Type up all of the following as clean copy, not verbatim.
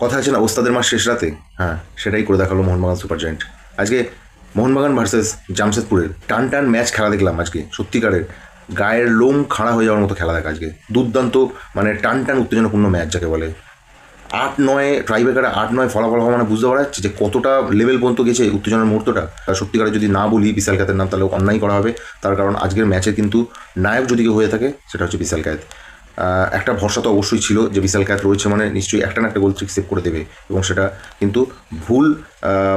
কথা আছে না, ওস্তাদের মাস শেষ রাতে, হ্যাঁ সেটাই করে দেখালো মোহনবাগান সুপার জায়েন্ট। আজকে মোহনবাগান ভার্সেস জামশেদপুরের টান টান ম্যাচ খেলা দেখলাম আজকে, সত্যিকারের গায়ের লোম খাড়া হয়ে যাওয়ার মতো খেলা দেখা আজকে। দুর্দান্ত, মানে টান টান উত্তেজনাপূর্ণ ম্যাচ যাকে বলে। 8-9 ট্রাইবেকারে 8-9 ফলাফল হওয়া মানে বুঝতে পারা যাচ্ছে যে কতটা লেভেল পর্যন্ত গেছে উত্তেজনার মুহূর্তটা। সত্যিকারে যদি না বলি বিশাল কায়েতের নাম তাহলে অন্যায় করা হবে। তার কারণ আজকের ম্যাচে কিন্তু নায়ক যদি কেউ হয়ে থাকে সেটা হচ্ছে বিশাল কায়েত। একটা ভরসা তো অবশ্যই ছিল যে বিশাল কায়েত রয়েছে মানে নিশ্চয়ই একটা না একটা গোল ট্রিক সেভ করে দেবে, এবং সেটা কিন্তু ভুল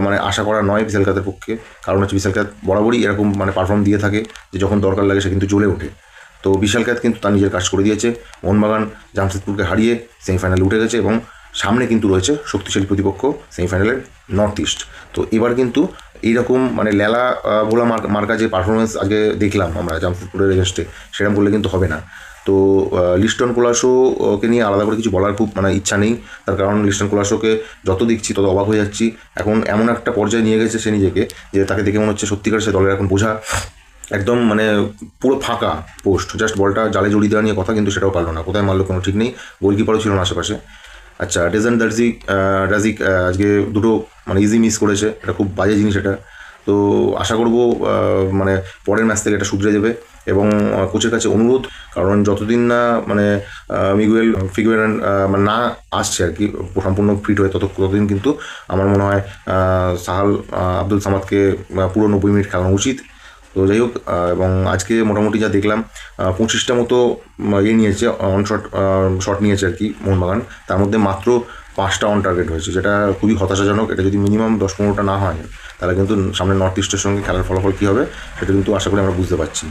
মানে আশা করা নয় বিশাল কায়েতের পক্ষে। কারণ হচ্ছে বিশাল কায়েত বরাবরই এরকম মানে পারফর্ম দিয়ে থাকে যে যখন দরকার লাগে সে কিন্তু জ্বলে ওঠে। তো বিশাল কায়েত কিন্তু তার নিজের কাজ করে দিয়েছে। মোহনবাগান জামশেদপুরকে হারিয়ে সেমিফাইনালে উঠে গেছে, এবং সামনে কিন্তু রয়েছে শক্তিশালী প্রতিপক্ষ সেমিফাইনালের নর্থ ইস্ট। তো এবার কিন্তু এইরকম মানে লেলা ভোলা মার্কা যে পারফরমেন্স আজকে দেখলাম আমরা জামশেদপুরের এগেনস্টে, সেরকম করলে কিন্তু হবে না। তো লিস্টন কোলাসোকে নিয়ে আলাদা করে কিছু বলার খুব মানে ইচ্ছা নেই। তার কারণ লিস্টন কোলাসোকে যত দেখছি তত অবাক হয়ে যাচ্ছি। এখন এমন একটা পর্যায়ে নিয়ে গেছে সে নিজেকে যে তাকে দেখে মনে হচ্ছে সত্যিকার সে দলের এখন বোঝা। একদম মানে পুরো ফাঁকা পোস্ট, জাস্ট বলটা জালে জড়িয়ে দেওয়া নিয়ে কথা, কিন্তু সেটাও পারলো না, কোথায় মারলো কোনো ঠিক নেই। গোলকিপারও ছিল না আশেপাশে। আচ্ছা, ডেজান রাজিক আজকে দুটো মানে ইজি মিস করেছে, এটা খুব বাজে জিনিস এটা। তো আশা করবো মানে পরের ম্যাচ থেকে এটা শুধরে যাবে, এবং কোচের কাছে অনুরোধ, কারণ যতদিন না মানে মিগুয়েল ফিগুয়েরান মানে না আসছে আর কি সম্পূর্ণ ফিট হয়ে, ততদিন কিন্তু আমার মনে হয় সাহাল আব্দুল সামাদকে পুরো 90 মিনিট খেলানো উচিত। তো যাই হোক, এবং আজকে মোটামুটি যা দেখলাম 25টা মতো ইয়ে নিয়েছে, অন শট নিয়েছে আর কি মোহনবাগান। তার মধ্যে মাত্র 5টা অন টার্গেট হয়েছে, যেটা খুবই হতাশাজনক। এটা যদি মিনিমাম 10-15টা না হয় তাহলে কিন্তু সামনে নর্থ ইস্টের সঙ্গে খেলার ফলাফল কী হবে সেটা কিন্তু আশা করি আমরা বুঝতে পারছি।